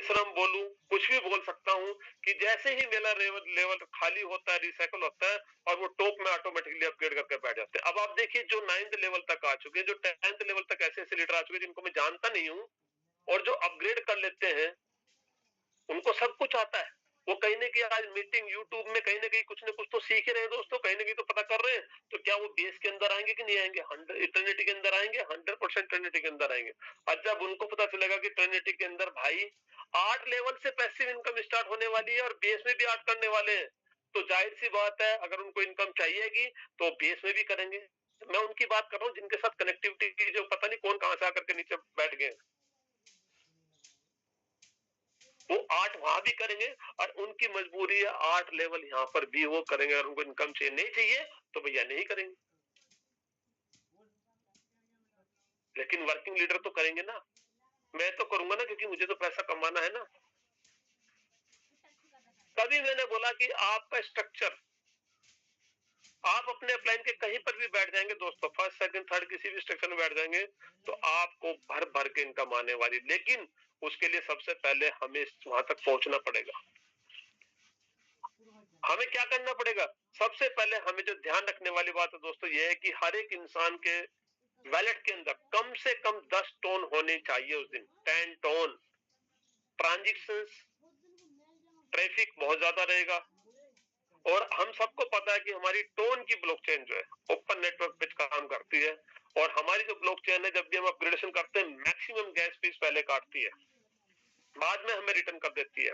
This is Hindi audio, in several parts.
परिश्रम बोलूं, कुछ भी बोल सकता हूं कि जैसे ही मेरा लेवल खाली होता है, रिसाइकल होता है और वो टॉप में ऑटोमेटिकली अपग्रेड करके बैठ जाते हैं। अब आप देखिए जो 9th लेवल तक आ चुके हैं, जो 10th लेवल तक ऐसे ऐसे लीडर आ चुके हैं जिनको मैं जानता नहीं हूं, और जो अपग्रेड कर लेते हैं उनको सब कुछ आता है। वो कहीं ना कहीं आज मीटिंग यूट्यूब में कहीं ना कहीं कुछ ना कुछ तो सीख ही रहे हैं दोस्तों, कहीं ना कहीं तो पता कर रहे हैं। तो क्या वो बेस के अंदर आएंगे कि नहीं आएंगे? 100 ट्रिनिटी के अंदर आएंगे, 100% ट्रिनिटी के अंदर आएंगे। और जब उनको पता चलेगा कि ट्रिनिटी के अंदर भाई 8 लेवल से पैसिव इनकम स्टार्ट होने वाली है और बेस में भी 8 करने वाले हैं, तो जाहिर सी बात है अगर उनको इनकम चाहिएगी तो बेस में भी करेंगे। मैं उनकी बात कर रहा हूँ जिनके साथ कनेक्टिविटी की, जो पता नहीं कौन कहां से आकर के नीचे बैठ गए, वो 8 वहां भी करेंगे और उनकी मजबूरी है 8 लेवल यहाँ पर भी वो करेंगे। अगर उनको इनकम चाहिए नहीं चाहिए तो भैया नहीं करेंगे, लेकिन वर्किंग लीडर तो करेंगे ना। मैं तो करूंगा ना, क्योंकि मुझे तो पैसा कमाना है ना। तभी मैंने बोला कि आपका स्ट्रक्चर, आप अपने अपलाइन के कहीं पर भी बैठ जाएंगे दोस्तों, फर्स्ट सेकंड थर्ड किसी भी स्ट्रक्चर में बैठ जाएंगे तो आपको भर भर के इनकम आने वाली। लेकिन उसके लिए सबसे पहले हमें वहां तक पहुंचना पड़ेगा। हमें क्या करना पड़ेगा? सबसे पहले हमें जो ध्यान रखने वाली बात है दोस्तों ये है कि हर एक इंसान के वैलेट के अंदर कम से कम 10 टोन होने चाहिए उस दिन। 10 टोन। ट्रांजेक्शंस, ट्रैफिक बहुत ज्यादा रहेगा, और हम सबको पता है कि हमारी टोन की ब्लॉकचेन जो है ओपन नेटवर्क पे काम करती है, और हमारी जो ब्लॉकचेन है जब भी हम अपग्रेडेशन करते हैं मैक्सिमम गैस फीस पहले काटती है, बाद में हमें रिटर्न कर देती है।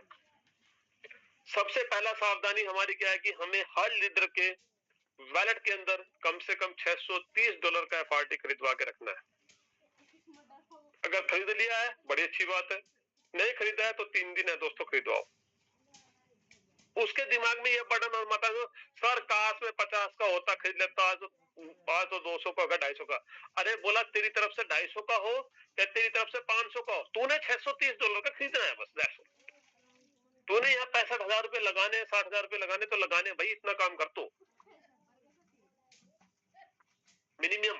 सबसे पहला सावधानी हमारी क्या है कि हमें हर लीडर के वैलेट के अंदर कम से कम $630 का एफआरटी खरीदवा के रखना है। अगर खरीद लिया है बड़ी अच्छी बात है, नहीं खरीदा है तो 3 दिन है दोस्तों, खरीदवाओ। उसके दिमाग में ये बटन और मत आए सर काश में 50 का होता खरीद लेता, आज तो 200 का होगा, 250 का। अरे बोला तेरी तरफ से 250 का हो या तेरी तरफ से 500 का हो, तूने $630 का खरीदना है बस। That's all. तूने यहाँ 65,000 लगाने, 60,000 लगाने तो लगाने भाई, इतना काम कर। तो मिनिमम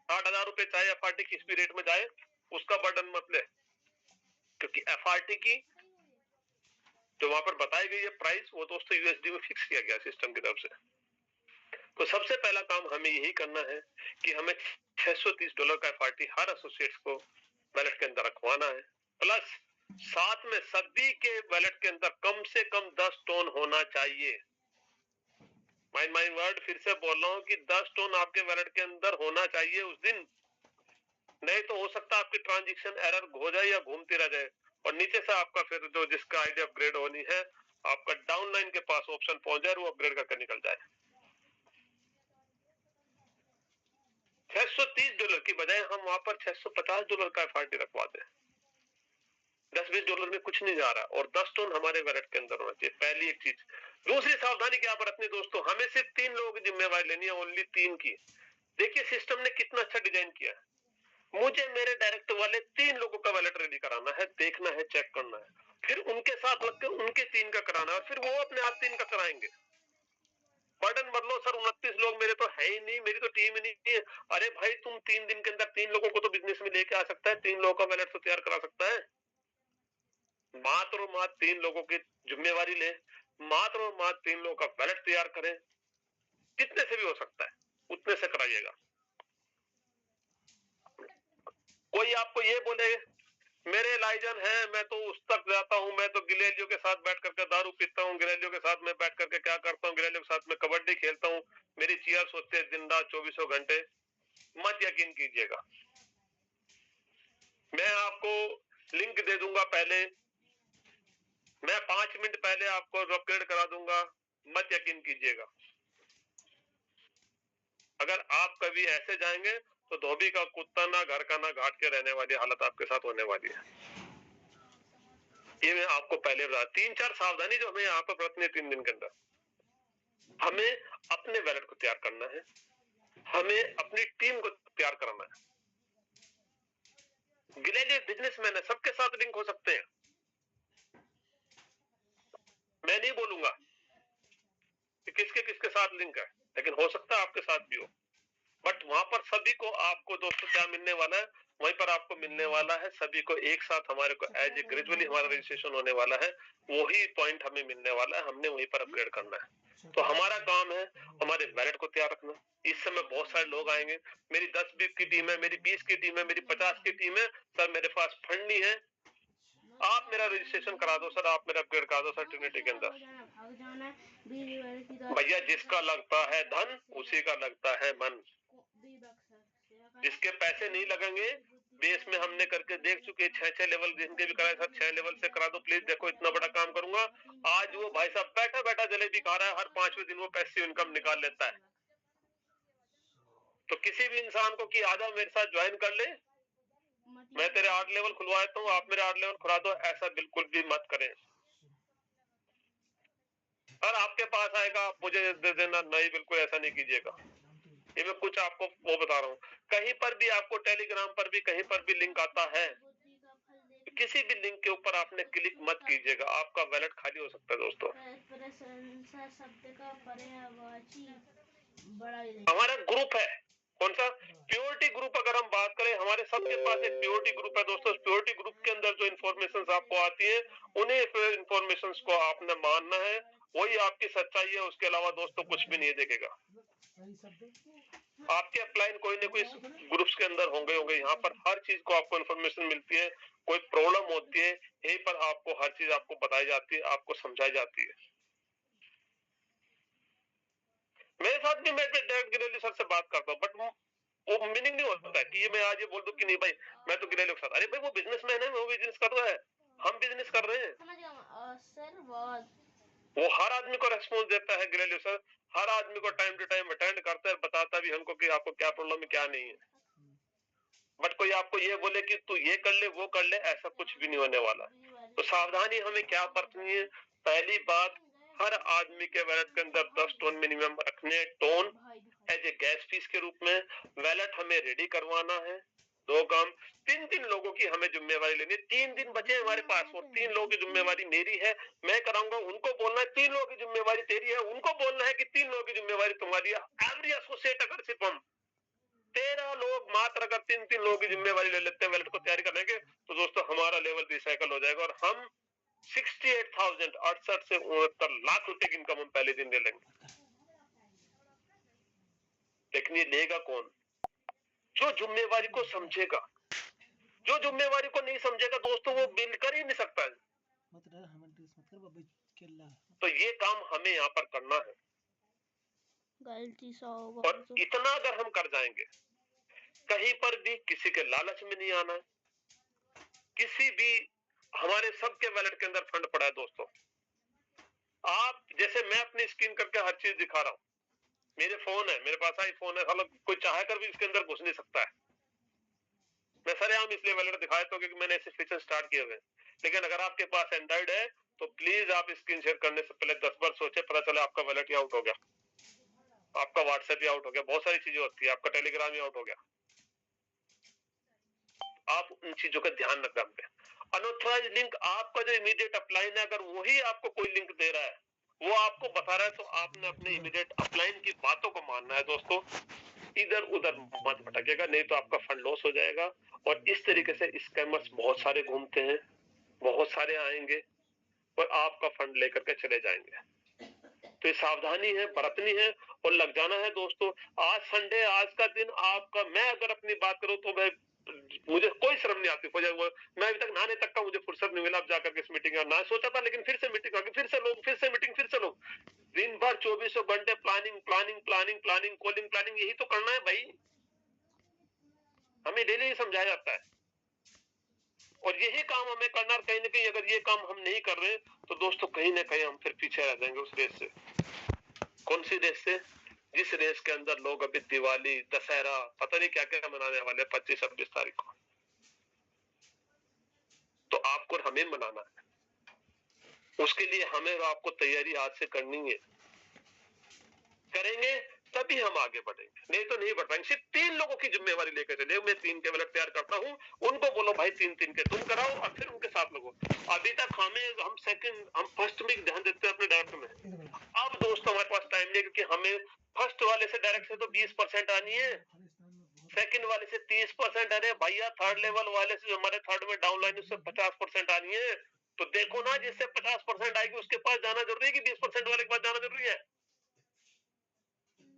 60,000 चाहे एफआरटी किस भी रेट में जाए उसका बर्डन मत ले, क्योंकि एफआरटी की जो वहां पर बताई गई है प्राइस वो दोस्तों यूएसडी में फिक्स किया गया सिस्टम की तरफ से। तो सबसे पहला काम हमें यही करना है कि हमें $630 का एफआरटी हर एसोसिएट्स को वैलेट के अंदर रखवाना है, प्लस साथ में सभी के वैलेट के अंदर कम से कम 10 टोन होना चाहिए। माई वर्ड फिर से बोल रहा हूं कि 10 टोन आपके वैलेट के अंदर होना चाहिए उस दिन, नहीं तो हो सकता है आपकी ट्रांजेक्शन एरर हो जाए या घूमती रह जाए, और नीचे से आपका फिर जो जिसका आईडी अपग्रेड होनी है आपका डाउनलाइन के पास ऑप्शन पहुंच जाए, वो अपग्रेड करके निकल जाए। $630 की बजाय हम वहां पर $650 का एफआरटी रखवा दें। $10-20 में कुछ नहीं जा रहा, और 10 टोन हमारे वैलेट के अंदर होना चाहिए, पहली एक चीज। दूसरी सावधानी क्या बरतनी दोस्तों, हमें सिर्फ 3 लोगों की जिम्मेवारी लेनी है, ओनली 3 की। देखिए सिस्टम ने कितना अच्छा डिजाइन किया है। मुझे मेरे डायरेक्टर वाले 3 लोगों का वैलेट रेडी कराना है, देखना है, चेक करना है, फिर उनके साथ लग के उनके 3 का कराना है, और फिर वो अपने आप 3 का कराएंगे। बर्डन बदलो सर, 29 लोग मेरे तो है ही नहीं, मेरी तो टीम ही नहीं है। अरे भाई तुम 3 दिन के अंदर 3 लोगों को तो बिजनेस में लेके आ सकता है, 3 लोगों का वैलेट तो तैयार करा सकता है। मात्र और मात्र 3 लोगों की जिम्मेवारी ले, मात्र और मात्र 3 लोगों का वैलेट तैयार करें, कितने से भी हो सकता है उतने से कराइएगा। कोई आपको ये बोले मेरे लाइजन है, मैं तो उस तक जाता हूँ, मैं तो गिलेलियो के साथ बैठ करके दारू पीता हूँ, गिलेलियो के साथ में बैठ करके क्या करता हूँ, गिलेलियो के साथ में कबड्डी खेलता हूँ, मेरी चीयर्स होते हैं दिन रात 24 घंटे, मत यकीन कीजिएगा। मैं आपको लिंक दे दूंगा, पहले मैं 5 मिनट पहले आपको अपग्रेड करा दूंगा, मत यकीन कीजिएगा। अगर आप कभी ऐसे जाएंगे तो धोबी का कुत्ता ना घर का ना घाट के रहने वाली हालत आपके साथ होने वाली है। ये मैं आपको पहले बता, 3-4 सावधानी जो हमें यहाँ पर बरतनी है 3 दिन के अंदर। हमें अपने वैलेट को तैयार करना है, हमें अपनी टीम को तैयार करना है। गिलेलियो बिजनेसमैन है, सबके साथ लिंक हो सकते हैं, मैं नहीं बोलूंगा कि किसके किसके साथ लिंक है, लेकिन हो सकता है आपके साथ भी हो। बट वहां पर सभी को आपको दोस्तों क्या मिलने वाला है, वहीं पर आपको मिलने वाला है। सभी को एक साथ हमारे को एज ए ग्रेजुअली हमारा रजिस्ट्रेशन होने वाला है, वही पॉइंट हमें मिलने वाला है, हमने वहीं पर अपग्रेड करना है। तो हमारा काम है हमारे वैलेट को तैयार रखना। इस समय बहुत सारे लोग आएंगे, मेरी 10 की टीम है, मेरी 20 की टीम है, मेरी 50 की टीम है, सर मेरे पास फंड नहीं है, आप मेरा रजिस्ट्रेशन करा दो सर, आप मेरा अपग्रेड करा दो सर ट्रिनिटी के अंदर। भैया जिसका लगता है धन उसी का लगता है मन। जिसके पैसे नहीं लगेंगे, बेस में हमने करके देख चुके 6 लेवल जिनके भी कराए सर 6 लेवल से करा दो प्लीज, देखो इतना बड़ा काम करूंगा। आज वो भाई साहब बैठा बैठा जलेबी खा रहा है, हर 5वें दिन वो पैसिव इनकम निकाल लेता है। तो किसी भी इंसान को कि आजा मेरे साथ ज्वाइन कर ले, मैं तेरे 8 लेवल खुलवा देता हूँ, आप मेरे 8 लेवल खुला दो, ऐसा बिल्कुल भी मत करें। और आपके पास आएगा आप मुझे दे देना, नहीं बिल्कुल ऐसा नहीं कीजिएगा। ये मैं कुछ आपको वो बता रहा हूँ, कहीं पर भी आपको टेलीग्राम पर भी कहीं पर भी लिंक आता है, किसी भी लिंक के ऊपर आपने क्लिक मत कीजिएगा, आपका वैलेट खाली हो सकता है दोस्तों। हमारा ग्रुप है कौन सा, प्योरिटी ग्रुप। अगर हम बात करें हमारे सबके पास एक प्योरिटी ग्रुप है दोस्तों। प्योरिटी ग्रुप के अंदर जो इन्फॉर्मेशन आपको आती है उन्हीं इन्फॉर्मेशन को आपने मानना है, वही आपकी सच्चाई है, उसके अलावा दोस्तों कुछ भी नहीं देखेगा। आपके अपलाइन कोई ना कोई ग्रुप्स के अंदर होंगे, यहाँ पर हर चीज को आपको इन्फॉर्मेशन मिलती है। कोई प्रॉब्लम होती है यहीं पर आपको हर चीज आपको बताई जाती है, आपको समझाई जाती है। मेरे साथ भी मैं डायरेक्ट गिरेली सर से बात करता हूँ, बट वो मीनिंग नहीं होता है कि ये मैं आज ये बोल दूं कि नहीं भाई मैं तो गिरेली के साथ, अरे भाई वो बिजनेसमैन है, वो बिजनेस कर रहा है, हम बिजनेस कर रहे हैं। सर वो हर आदमी को रेस्पॉन्स देता है गिरेली सर, हर आदमी को टाइम टू टाइम अटेंड करता है, बताता भी हमको कि आपको क्या प्रॉब्लम है क्या नहीं है। बट कोई आपको ये बोले कि तू ये कर ले वो कर ले, ऐसा कुछ भी नहीं होने वाला। तो सावधानी हमें क्या बरतनी है, पहली बात हर आदमी के वैलेट के अंदर 10 टोन मिनिमम रखने, TON as a gas fees के रूप में। वैलेट हमें रेडी करवाना है, 2 काम, 3 लोगों की हमें जिम्मेवारी लेनी है। 3 दिन बचे हमारे पास, और 3 लोगों की जिम्मेवारी मेरी है, मैं कराऊंगा, उनको बोलना है 3 लोगों की जिम्मेवारी तेरी है, उनको बोलना है कि 3 लोगों की जिम्मेवारी तुम्हारी है। एवरी एसोसिएट अगर सिर्फ हम 13 लोग मात्र अगर 3 लोगों की जिम्मेवारी ले लेते हैं वैलेट को तैयारी करने के, तो दोस्तों हमारा लेवल रिसाइकल हो जाएगा और हम 68,068 से 69 लाख रुपए की इनकम हम पहले दिन ले लेंगे। लेकिन ये लेगा कौन, जो जिम्मेवारी को समझेगा। जो जिम्मेवारी को नहीं समझेगा दोस्तों वो बिल कर ही नहीं सकता है। तो ये काम हमें यहाँ पर करना है, और इतना अगर हम कर जाएंगे, कहीं पर भी किसी के लालच में नहीं आना है। किसी भी हमारे सबके वैलेट के अंदर फंड पड़ा है दोस्तों। आप जैसे मैं अपनी स्क्रीन करके हर चीज दिखा रहा हूँ, मेरे फोन है, मेरे पास आईफोन है, मतलब कोई चाह कर भी इसके अंदर घुस नहीं सकता है। मैं सरेआम इसलिए वैलेट दिखा देता हूँ क्योंकि मैंने ऐसे फीचर स्टार्ट किए हुए। लेकिन अगर आपके पास एंड्रॉइड है तो प्लीज आप स्क्रीन शेयर करने से पहले 10 बार सोचे, पता चले आपका वैलेट ही आउट हो गया, आपका व्हाट्सएप ही आउट हो गया, बहुत सारी चीजें होती है, आपका टेलीग्राम ही आउट हो गया। आप उन चीजों का ध्यान रखें। अनऑथराइज्ड लिंक, आपका जो इमीडिएट अपलाइन है, अगर वही आपको कोई लिंक दे रहा है, वो आपको बता रहा है, तो आपने अपने इमीडिएट अपलाइन की बातों को मानना है दोस्तों। इधर उधर मत भटकेगा, नहीं तो आपका फंड लॉस हो जाएगा। और इस तरीके से स्कैमर्स बहुत सारे घूमते हैं, बहुत सारे आएंगे और आपका फंड लेकर के चले जाएंगे। तो ये सावधानी है, बरतनी है और लग जाना है दोस्तों। आज संडे, आज का दिन आपका, मैं अगर अपनी बात करूं तो मैं मुझे कोई शर्म नहीं आती, मैं अभी तक नहाने तक का मुझे फुर्सत नहीं मिला। अब जाकर के इस मीटिंग में ना सोचा था, लेकिन फिर से मीटिंग आ गई, फिर से लोग, फिर से मीटिंग, फिर से लोग। दिन भर 24 घंटे planning planning planning planning calling planning, यही तो करना है भाई। हमें डेली समझाया जाता है और यही काम हमें करना। कहीं ना कहीं अगर ये काम हम नहीं कर रहे तो दोस्तों कहीं ना कहीं हम फिर पीछे रह जाएंगे उस रेस से। कौन सी रेस से, जिस रेस के अंदर लोग अभी दिवाली, दशहरा, पता नहीं क्या क्या मनाने वाले 25-26 तारीख को। तो आपको हमें मनाना है, उसके लिए हमें और आपको तैयारी आज से करनी है। करेंगे तभी हम आगे बढ़ेंगे, नहीं तो नहीं बढ़ पाएंगे। सिर्फ 3 लोगों की जिम्मेवारी लेकर चले, मैं 3 के वैलेट तैयार करता हूँ, उनको बोलो भाई 3 के तुम कराओ और फिर उनके साथ लगो। अभी तक हम फर्स्ट में ध्यान देते हैं अपने डायरेक्ट में। अब दोस्तों हमारे पास टाइम नहीं, क्योंकि हमें फर्स्ट वाले से डायरेक्ट से तो 20% आनी है, सेकंड वाले से 30%, अरे भैया थर्ड लेवल वाले से, जो हमारे थर्ड में डाउन लाइन, उससे 50% आनी है। तो देखो ना, जिससे 50% आएगी उसके पास जाना जरूरी है कि 20% वाले के पास जाना जरूरी है?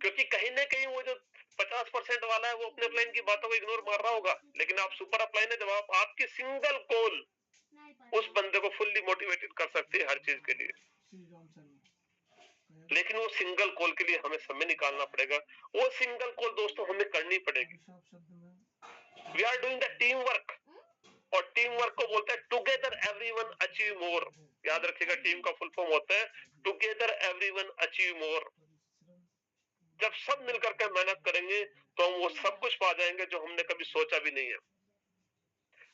क्योंकि कहीं ना कहीं वो जो 50% वाला है वो अपने अपलाइन की बातों को इग्नोर मार रहा होगा, लेकिन आप सुपर अपलाइन है, जब आपकी सिंगल कॉल उस बंदे को फुल्ली मोटिवेटेड कर सकती है हर चीज के लिए। लेकिन वो सिंगल कॉल के लिए हमें समय निकालना पड़ेगा। वो सिंगल कॉल दोस्तों हमें करनी पड़ेगी। We are doing the team work, और टीम वर्क को बोलते हैं टुगेदर एवरीवन अचीव मोर। याद रखिएगा, टीम का फुल फॉर्म होता है टुगेदर एवरीवन अचीव मोर। जब सब मिलकर के मेहनत करेंगे तो हम वो सब कुछ पा जाएंगे जो हमने कभी सोचा भी नहीं है।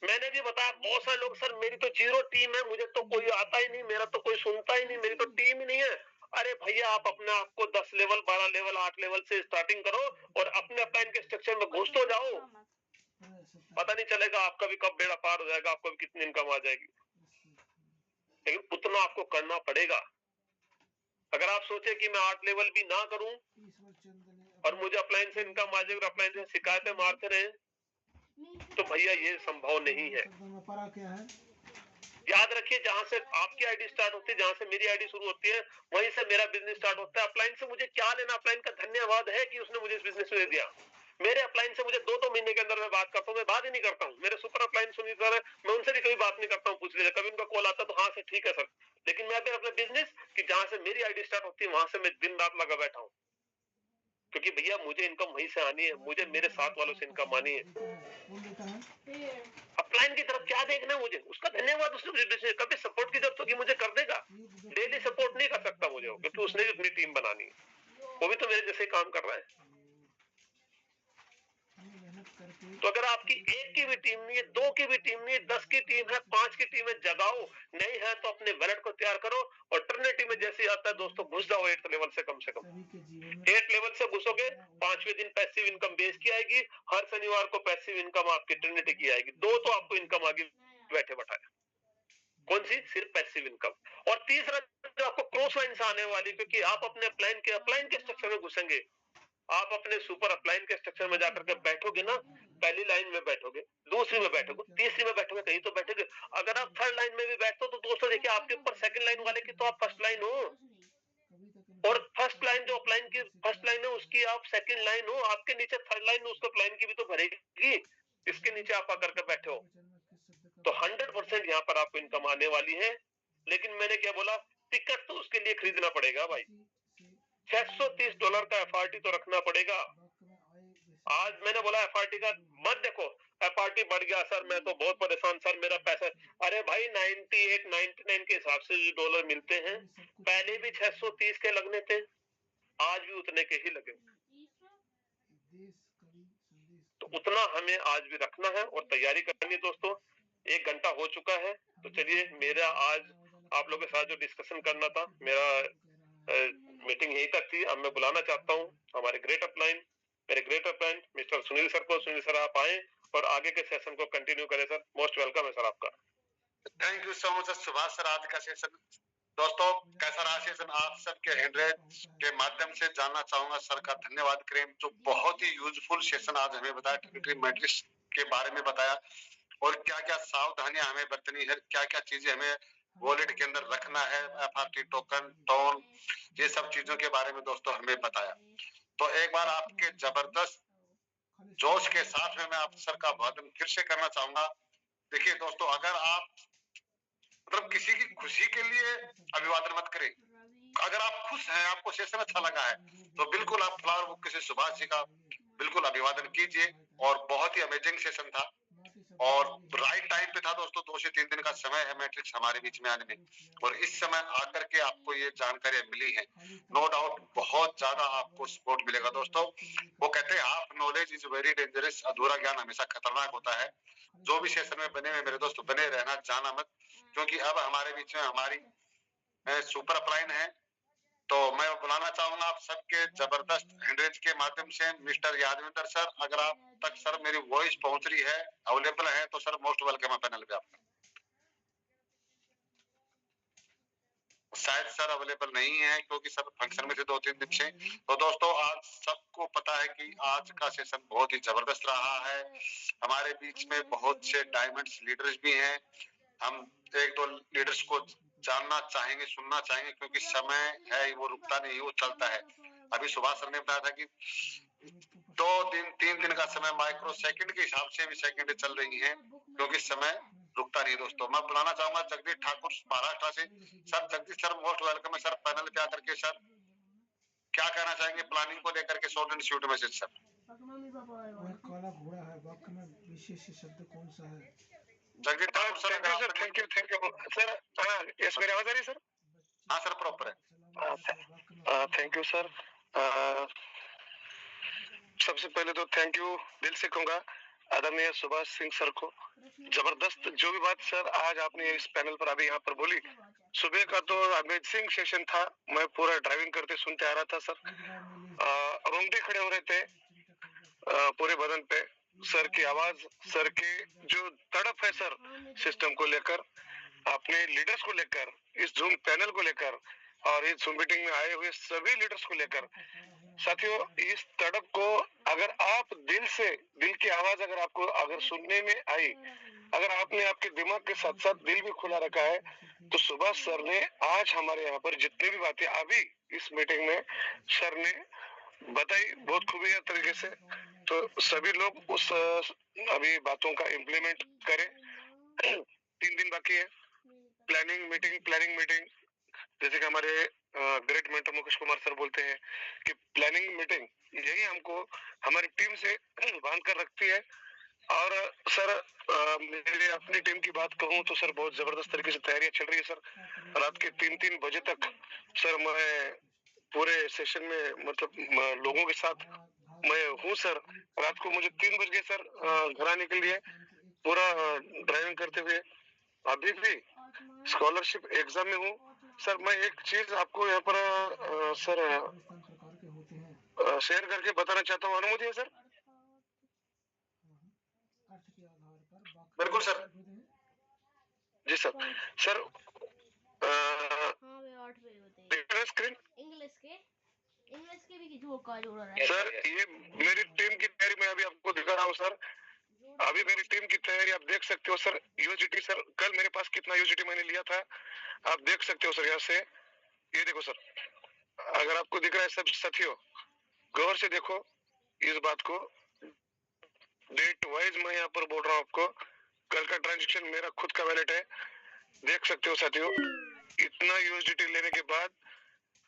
मैंने भी बताया, बहुत सारे लोग, सर मेरी तो जीरो टीम है, मुझे तो कोई आता ही नहीं, मेरा तो कोई सुनता ही नहीं, मेरी तो टीम ही नहीं है। अरे भैया, आप अपने आप को 10 लेवल, 12 लेवल, 8 लेवल से स्टार्टिंग करो और अपने अपलाइन के स्ट्रक्चर में घुस तो जाओ। पता नहीं चलेगा आपका भी कब बेड़ा पार हो जाएगा, आपको भी कितनी इनकम आ जाएगी, लेकिन उतना आपको करना पड़ेगा। अगर आप सोचे कि मैं 8 लेवल भी ना करूं और मुझे अपलाइन से इनकम आ जाएगी, अपलाइन से शिकायतें मारते रहे, तो भैया ये संभव नहीं है। याद रखिए, जहां से आपकी आईडी स्टार्ट होती है, जहां से मेरी आईडी शुरू होती है, वहीं से मेरा बिजनेस स्टार्ट होता है। अपलाइन से मुझे क्या लेना? अपलाइन का धन्यवाद है कि उसने मुझे इस बिजनेस में दे दिया। मेरे अपलाइन से मुझे 2 महीने के अंदर मैं बात करता हूँ, मैं बात ही नहीं करता हूँ। मेरे सुपर अपलाइन सुनी सर, मैं उनसे भी कभी बात नहीं करता हूँ, पूछ लीजिए। कभी उनका कॉल आता तो हाँ सर ठीक है सर, लेकिन मैं अभी अपने बिजनेस की जहां से मेरी आईडी स्टार्ट होती है, वहां से मैं दिन रात लगा बैठा हूँ, क्योंकि भैया मुझे इनकम वहीं से आनी है, मुझे मेरे साथ वालों से इनकम आनी है। अपलाइन की तरफ क्या देखना है मुझे? उसका धन्यवाद, उसने मुझे कभी सपोर्ट की जरूरत होगी मुझे कर देगा। डेली सपोर्ट नहीं कर सकता मुझे, क्योंकि उसने भी अपनी टीम बनानी है, वो भी तो मेरे जैसे काम कर रहा है। तो अगर आपकी 1 की भी टीम नहीं है, 2 की भी टीम नहीं है, 10 की टीम है, 5 की टीम है, जगाओ। नहीं है तो अपने वैलेट को तैयार करो, और ट्रिनिटी में जैसे आता है दोस्तों, घुस जाओ 8 लेवल से। कम से कम 8 लेवल से घुसोगे, 5वें दिन पैसिव इनकम बेस की आएगी। हर शनिवार को पैसिव इनकम आपकी ट्रिनिटी की आएगी। 2 तो आपको इनकम आगे बैठे बैठाए। कौन सी? सिर्फ पैसिव इनकम। और तीसरा जो आपको क्रॉस लाइन से आने वाली, क्योंकि आप अपने अपलाइन के स्ट्रक्चर में घुसेंगे। आप अपने सुपर अपलाइन के स्ट्रक्चर में जाकर के बैठोगे ना, पहली लाइन में बैठोगे, दूसरी में बैठोगे, तीसरी में बैठोगे, कहीं तो बैठोगे। अगर आप थर्ड लाइन में भी बैठते हो तो दोस्तों देखिए, आपके ऊपर सेकंड लाइन वाले की तो आप फर्स्ट लाइन हो, और फर्स्ट लाइन जो अपलाइन की फर्स्ट लाइन है उसकी आप सेकंड लाइन हो। आपके नीचे थर्ड लाइन है, उसको अपलाइन की भी तो भरेगी। इसके नीचे आप आकर के बैठे हो, तो 100% यहाँ पर आपको इनकम आने वाली है। लेकिन मैंने क्या बोला, टिकट तो उसके लिए खरीदना पड़ेगा भाई। $630 का एफआरटी तो रखना पड़ेगा। आज मैंने बोला एफआरटी का मत देखो, एफआरटी बढ़ गया सर, मैं तो बहुत परेशान सर, मेरा पैसा। अरे भाई 98 99 के हिसाब से जो डॉलर मिलते हैं, पहले भी 630 के लगने थे, आज भी उतने के ही लगे। तो उतना हमें आज भी रखना है और तैयारी करनी है दोस्तों। 1 घंटा हो चुका है, तो चलिए, मेरा आज आप लोगों के साथ जो डिस्कशन करना था, मेरा मीटिंग यहीं तक थी। अब मैं बुलाना चाहता हूँ हमारे ग्रेट अपलाइन, मेरे great upline mister Sunil sir को। सुनील सर आप आए और आगे के सेशन को कंटिन्यू करें सर। मोस्ट वेलकम है सर आपका। Thank you so much Subhash sir. आज का सेशन दोस्तों कैसा रहा सेशन, आप सबके हैंडरेज के माध्यम से जानना चाहूंगा। सर का धन्यवाद करें, जो बहुत ही यूजफुल सेशन आज हमें बताया, ट्रिनिटी मैट्रिक्स के बारे में बताया, और क्या क्या सावधानियां हमें बरतनी है, क्या क्या चीजें हमें वॉलेट के अंदर रखना है, एफआरटी टोकन, टोन, ये सब चीजों के बारे में दोस्तों हमें बताया। तो एक बार आपके जबरदस्त जोश के साथ में मैं आप सर का अभिवादन फिर से करना चाहूंगा। देखिए दोस्तों, अगर आप मतलब किसी की खुशी के लिए अभिवादन मत करें। अगर आप खुश हैं, आपको सेशन अच्छा लगा है, तो बिल्कुल आप फ्लावर बुक से सुभाष जी का बिल्कुल अभिवादन कीजिए। और बहुत ही अमेजिंग सेशन था और राइट टाइम पे था दोस्तों। 2 से 3 दिन का समय है मैट्रिक्स हमारे बीच में आने में, और इस समय आकर के आपको ये जानकारी मिली है। नो डाउट बहुत ज्यादा आपको सपोर्ट मिलेगा दोस्तों। वो कहते हैं half knowledge is very dangerous, अधूरा ज्ञान हमेशा खतरनाक होता है। जो भी सेशन में बने हुए मेरे दोस्तों, बने रहना, जाना मत, क्योंकि अब हमारे बीच में हमारी सुपर अपलाइन है। तो मैं बुलाना चाहूंगा आप सबके जबरदस्त हैंडरेज के माध्यम से मिस्टर यादविंदर सर। अगर आप तक सर मेरी वॉइस पहुंच रही है, अवेलेबल है, तो सर मोस्ट वेलकम है पैनल पे आपका। शायद सर अवेलेबल नहीं है क्योंकि सर फंक्शन में थे 2-3 दिन से। तो दोस्तों आज सबको पता है कि आज का सेशन बहुत ही जबरदस्त रहा है। हमारे बीच में बहुत से डायमंड्स लीडर्स भी हैं। हम एक दो लीडर्स को जानना चाहेंगे, सुनना चाहेंगे क्योंकि समय है वो रुकता नहीं, वो चलता है। अभी सुभाष सर ने बताया था कि 2 दिन 3 दिन का समय माइक्रो सेकंड के हिसाब से भी सेकंड चल रही है क्योंकि समय रुकता नहीं। दोस्तों मैं बुलाना चाहूंगा जगदीश ठाकुर महाराष्ट्र से। Sir Jagdish sir most welcome है सर पैनल पे आकर के। सर क्या कहना चाहेंगे प्लानिंग को लेकर के short and sweet message sir. वह काला घोड़ा है, वाक्य में विशेष शब्द कौन सा है? Jagdish Thakur sir thank you sir. हाँ यस मेरी आवाज आ रही है सर? हाँ सर प्रॉपर है। Thank you sir. सबसे पहले तो थैंक यू दिल से कहूंगा आदरणीय सुभाष सिंह सर को। जबरदस्त जो भी बात सर आज आपने इस पैनल पर अभी यहाँ पर बोली, सुबह का तो अमेजिंग सेशन था। मैं पूरा ड्राइविंग करते सुनते आ रहा था सर। रोंगटे खड़े हो रहे थे पूरे बदन पे। सर की आवाज, सर की जो तड़प है सर सिस्टम को लेकर, अपने लीडर्स को लेकर, इस जूम पैनल को लेकर और इस जूम मीटिंग में आए हुए सभी लीडर्स को लेकर। साथियों इस तड़प को अगर आप दिल से, दिल की आवाज अगर आपको अगर सुनने में आई, अगर आपने आपके दिमाग के साथ साथ दिल भी खुला रखा है, तो सुभाष सर ने आज हमारे यहाँ पर जितनी भी बातें अभी इस मीटिंग में सर ने बताई बहुत खूबिया तरीके से, तो सभी लोग उस अभी बातों का इम्प्लीमेंट करें। 3 दिन बाकी है। प्लानिंग मीटिंग जैसे कि हमारे great mentor Mukesh Kumar sir बोलते हैं कि प्लानिंग मीटिंग यही हमको हमारी टीम से बांध कर रखती है। और सर मेरे अपनी टीम की बात कहूँ तो सर बहुत जबरदस्त तरीके से तैयारियां चल रही है सर। रात के 3-3 बजे तक सर मैं पूरे सेशन में मतलब लोगों के साथ मैं हूँ सर। रात को मुझे 3 बज गए सर घर आने के लिए, पूरा ड्राइविंग करते हुए। अभी भी स्कॉलरशिप एग्जाम में हूँ सर। मैं एक चीज आपको यहाँ पर सर शेयर करके बताना चाहता हूँ, अनुमति है सर? बिल्कुल सर। जी सर। सर स्क्रीन इंग्लिश के भी जो का जोड़ रहा है सर, ये मेरी टीम की तैयारी मैं अभी आपको दिखा रहा हूँ सर। अभी मेरी टीम की तैयारी आप देख सकते हो सर। यूजीटी सर, कल मेरे पास कितना यूजीटी मैंने लिया था आप देख सकते हो सर। यहाँ से ये देखो सर, अगर आपको दिख रहा है सब साथियों गौर से देखो इस बात को। डेट वाइज मैं यहाँ पर बोल रहा हूँ आपको। कल का ट्रांजेक्शन मेरा खुद का वैलेट है, देख सकते हो साथियों। इतना यूएसडीटी लेने के बाद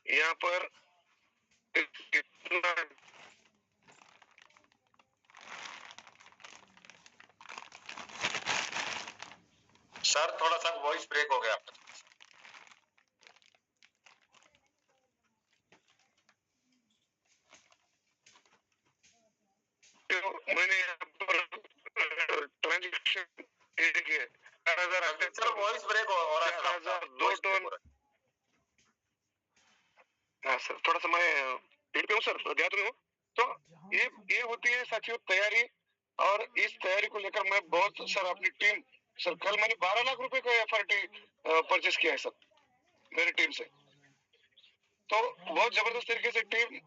यहाँ पर इतना सर थोड़ा सा वॉइस ब्रेक हो गया आपका। मैंने यहाँ पर ट्रांजेक्शन देखिए 4,000 सर वॉइस ब्रेक हो रहा है। 4,002 टन। हाँ सर, थोड़ा सा मैं भीड़ पे हूँ सर, देहात में हूँ। तो ये होती है साथियों तैयारी। और इस तैयारी को लेकर मैं बहुत सर अपनी टीम सर, कल मैंने 12 लाख रुपए का एफआरटी परचेस किया है सर मेरी टीम से। तो बहुत जबरदस्त तरीके से टीम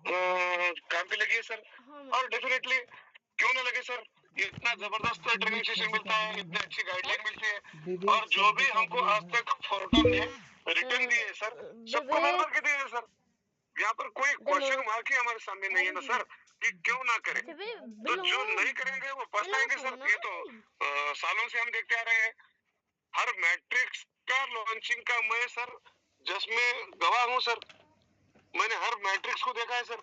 काम पे लगी है सर। और डेफिनेटली क्यों ना लगे सर, इतना जबरदस्त ट्रेनिंग सेशन मिलता है, इतनी अच्छी गाइडलाइन मिलती है। और जो भी हमको आज तक फोरटन ने रिटर्न दिए है सर, सबको मार मार के दिए है सर। यहाँ पर कोई क्वेश्चन मार्क ही हमारे सामने नहीं है ना सर कि क्यों ना करें। तो जो नहीं करेंगे वो पछताएंगे सर। ये तो सालों से हम देखते आ रहे हैं। हर मैट्रिक्स का लॉन्चिंग का मैं सर जिसमें गवाह हूँ सर। मैंने हर मैट्रिक्स को देखा है सर।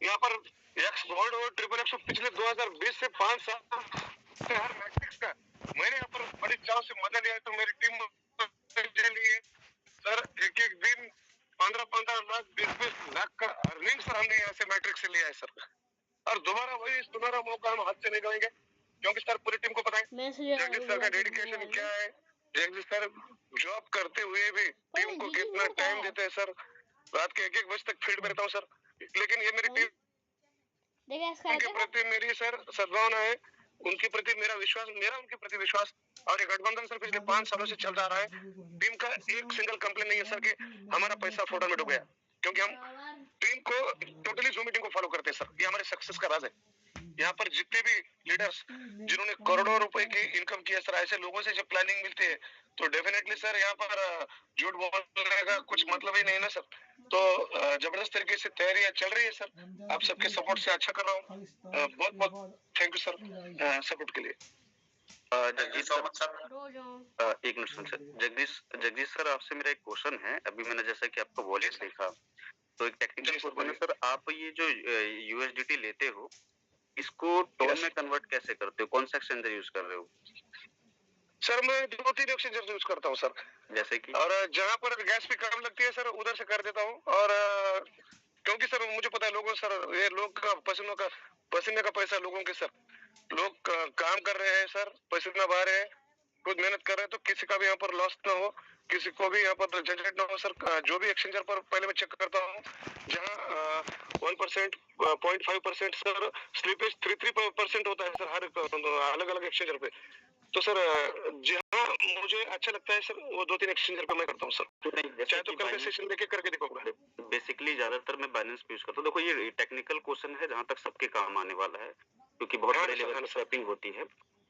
यहाँ पर एक्स गोल्ड और ट्रिपल एक्स पिछले 2020 से 5 साल से हर मैट्रिक्स का मैंने यहाँ पर बड़ी चाव से मजा लिया है। तो मेरी टीम के लिए सर एक एक दिन 15-15 लाख 20-20 लाख का अर्निंग सर हमने यहाँ से मैट्रिक्स से लिया है सर। और दोबारा वही दोबारा मौका हम हाथ से नहीं गवाएंगे क्योंकि सर पूरी टीम को पता है जगदीश सर का डेडिकेशन क्या है। जगदीश सर जॉब करते हुए भी टीम को कितना टाइम देते हैं सर। रात के 1-1 बजे तक फील्ड में रहता हूँ सर। लेकिन ये मेरी टीम के प्रति मेरी सर सद्भावना है उनके प्रति मेरा उनके प्रति विश्वास, और ये गठबंधन सर पिछले 5 सालों से चलता आ रहा है। टीम का एक सिंगल कंप्लेन नहीं है सर कि हमारा पैसा फ्रॉड में डूब गया, क्योंकि हम टीम को टोटली जूम मीटिंग को फॉलो करते हैं सर। ये हमारे सक्सेस का राज है। यहाँ पर जितने भी लीडर्स जिन्होंने करोड़ों रुपए की इनकम किया सर, ऐसे लोगों से जब प्लानिंग मिलती है तो डेफिनेटली सर यहाँ पर झूठ बोलने का कुछ मतलब ही नहीं ना सर। तो जबरदस्त तरीके से तैयारियां चल रही है सर। आप सबके सपोर्ट से अच्छा कर रहा हूँ। बहुत बहुत थैंक यू सर सपोर्ट के लिए। जगदीश सर, एक मिनट सुन सर। जगदीश सर, आपसे मेरा एक क्वेश्चन है। अभी मैंने जैसा कि आपका वॉलेट देखा, तो एक टेक्निकल क्वेश्चन है सर। आप ये जो यूएसडीटी लेते हो, इसको टोन में कन्वर्ट कैसे करते हो? कौन सा एक्सचेंजर यूज कर रहे हो? सर मैं 2-3 एक्सचेंजर यूज करता हूँ सर। जैसे कि? और जहाँ पर गैस भी कम लगती है सर, उधर से कर देता हूँ। और क्योंकि सर मुझे पता है लोगों सर, ये लोग का पसीने का पैसा लोगों के सर, लोग काम कर रहे हैं सर, पसीना बहा रहे हैं, खुद मेहनत कर रहे हैं, तो किसी का भी यहाँ पर लॉस ना हो, किसी को भी यहाँ पर झंझट ना हो सर। जो भी एक्सचेंजर पर पहले मैं चेक करता हूँ, जहाँ 1%, 0.5% सर स्लिपेज 3% होता है सर हर अलग अलग एक्सचेंजर पे। तो सर जहाँ मुझे अच्छा लगता है सर, वो 2-3 एक्सचेंजर पे मैं करता हूँ सर। चाहे तो कंपनसेशन लेके करके दिखाऊंगा। बेसिकली ज्यादातर मैं बाइनेंस पे यूज करता हूँ। देखो ये टेक्निकल क्वेश्चन है, जहाँ तक सबके काम आने वाला है, क्योंकि बहुत बड़े लेवल पे स्वैपिंग होती है।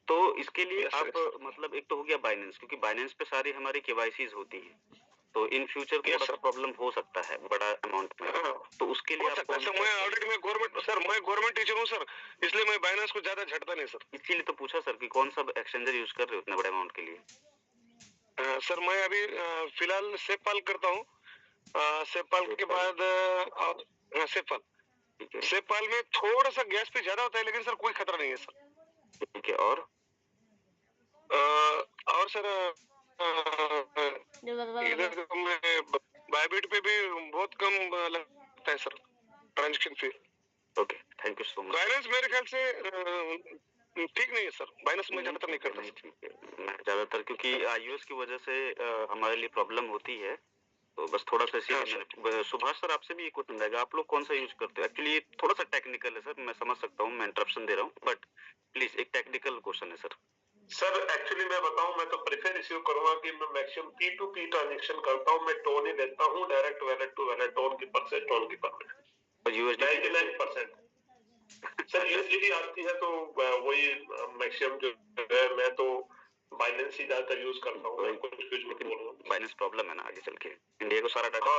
तो इसके लिए आप मतलब एक तो हो गया बाइनेंस, क्योंकि बाइनेंस पे सारी हमारी केवाईसीज होती है, तो इन फ्यूचर थोड़ा सा प्रॉब्लम हो सकता है बड़ा अमाउंट में। तो उसके लिए आप मैं ऑलरेडी मैं गवर्नमेंट टीचर हूँ सर, इसलिए मैं बाइनेंस को ज्यादा झटता नहीं सर। इसीलिए तो पूछा सर कि कौन सा एक्सचेंजर यूज कर रहे हो इतने बड़े अमाउंट के लिए? सर मैं अभी फिलहाल सेपाल करता हूँ। सेपाल के बाद सेपाल में थोड़ा सा गैस पे ज्यादा होता है, लेकिन सर कोई खतरा नहीं है सर। ठीक है। और सर इधर में बाइबिट पे भी बहुत कम लगता है sir transaction fee. Okay, thank you so much. Binance मेरे ख्याल से ठीक नहीं है सर, बाइनेंस में ज्यादातर नहीं करता। ठीक है, मैं ज्यादातर क्योंकि आईओएस की वजह से हमारे लिए प्रॉब्लम होती है, तो बस थोड़ा सा इसीलिए। सुभाष सर, आपसे भी एक क्वेश्चन रहेगा, आप लोग कौन सा यूज करते हो? एक्चुअली ये थोड़ा सा टेक्निकल है सर, मैं समझ सकता हूँ, मैं इंटरप्शन दे रहा हूँ, बट प्लीज एक टेक्निकल क्वेश्चन है सर। सर एक्चुअली मैं बताऊं, मैं तो प्रेफर इसी करूंगा कि मैं मैक्सिमम P2P ट्रांजैक्शन करता हूं। मैं टोन ही देता हूं, direct wallet to wallet, TON कीपर से टोन कीपर में। और यूएसडी 99% सर यूएसडी आती है, तो वही मैक्सिमम जो है, मैं तो बाइनेंस ही ज्यादातर यूज करता हूं। कुछ बाइनेंस प्रॉब्लम है ना आगे चल के, इंडिया को सारा डाटा।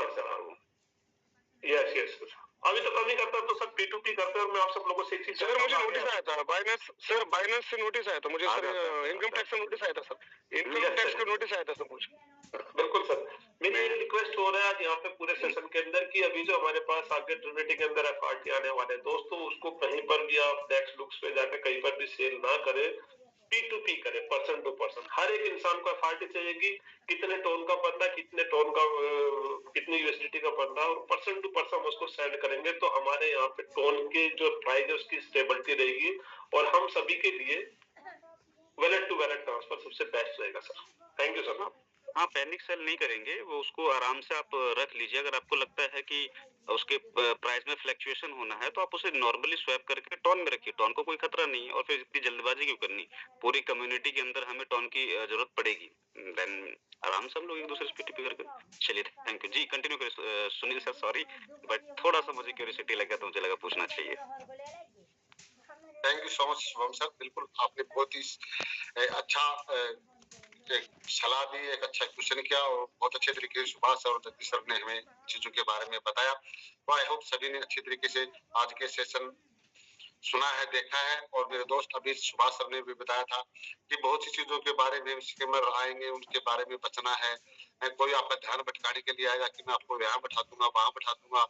यस अभी तो कम ही करता तो सर P2P करते हैं। और मैं आप सब लोगों से एक चीज सर, मुझे नोटिस आया था बाइनेंस से नोटिस आया था मुझे सर, इनकम टैक्स का नोटिस आया था सर, इनकम टैक्स का नोटिस आया था सर मुझे। बिल्कुल सर, मेरी एक रिक्वेस्ट हो रहा है आज यहाँ पे पूरे सेशन के अंदर की, अभी जो हमारे पास आगे ट्रिनिटी के अंदर एफआरटी आने वाले हैं दोस्तों, उसको कहीं पर भी आप डेस्क लुक्स पे जाके कहीं पर भी सेल ना करें, P2P करे, पर्सन टू पर्सन। हर एक इंसान को एफआरटी चाहिएगी, कितने टोन का बनना, कितने टोन का कितनी यूएसडीटी का बनना, और पर्सन टू पर्सन उसको सेंड करेंगे तो हमारे यहाँ पे टोन की जो प्राइस है उसकी स्टेबिलिटी रहेगी, और हम सभी के लिए वैलेट टू वैलेट ट्रांसफर सबसे बेस्ट रहेगा सर। Thank you sir. हाँ, पैनिक सेल नहीं करेंगे, वो उसको आराम से आप रख लीजिए। अगर आपको लगता है कि उसके प्राइस में फ्लक्चुएशन होना है, तो आप उसे नॉर्मली स्वैप करके टोन में रखिए, टोन को कोई खतरा नहीं है। और फिर इतनी जल्दबाजी क्यों करनी? पूरी कम्युनिटी के अंदर हमें टोन की जरूरत पड़ेगी, देन आराम से हम लोग एक दूसरे से पीटीपी करके। चलिए, थैंक यू जी, कंटिन्यू करिए सुनील सर। सॉरी बट थोड़ा सा मुझे क्यूरियोसिटी लगा, तो मुझे लगा पूछना चाहिए। Thank you so much Shubham sir, बिल्कुल आपने बहुत ही अच्छा एक सलाह दी, एक अच्छा क्वेश्चन किया, और बहुत अच्छे तरीके से सुभाष सर और जगदीश सर ने हमें चीजों के बारे में बताया। तो आई होप सभी ने अच्छी तरीके से आज के सेशन सुना है, देखा है। और मेरे दोस्त अभी सुभाष सर ने भी बताया था कि बहुत सी चीजों के बारे में स्कैमर आएंगे, उनके बारे में बचना है। कोई आपका ध्यान भटकाने के लिए आएगा कि मैं आपको यहाँ बैठा दूंगा, वहां बैठा दूंगा,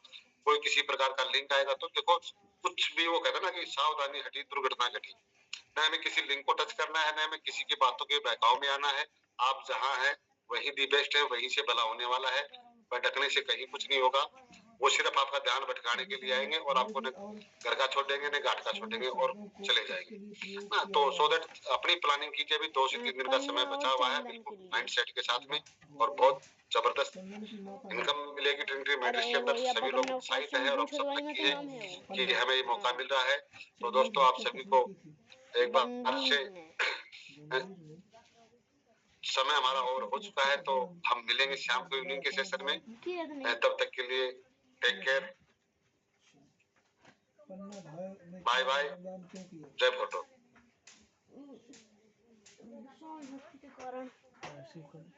कोई किसी प्रकार का लिंक आएगा, तो देखो कुछ भी वो कहते ना कि सावधानी हटी दुर्घटना घटी। न हमें किसी लिंक को टच करना है, न हमें किसी की बातों के बहकाव में आना है। आप जहां है वही दी बेस्ट है, वहीं से भला होने वाला है। भटकने से कहीं कुछ नहीं होगा, वो सिर्फ आपका ध्यान भटकाने के लिए आएंगे, और आपको न घर का छोड़ेंगे न घाट का छोड़ेंगे और चले जाएंगे ना। तो सो दैट अपनी प्लानिंग कीजिए। अभी 2 से 3 दिन का समय बचा हुआ है, बिल्कुल माइंड सेट के साथ में, और बहुत जबरदस्त इनकम मिलेगी। ट्रिनिटी मेंटरशिप के अंदर सभी लोग उत्साहित है, और हम सब लकी है कि हमें ये मौका मिल रहा है। तो दोस्तों आप सभी को एक बार से समय हमारा और हो चुका है, तो हम मिलेंगे शाम को इवनिंग के सेशन में। तब तक के लिए टेक केयर, बाय बाय, जय फोटो। कारण ऐसे ही कर।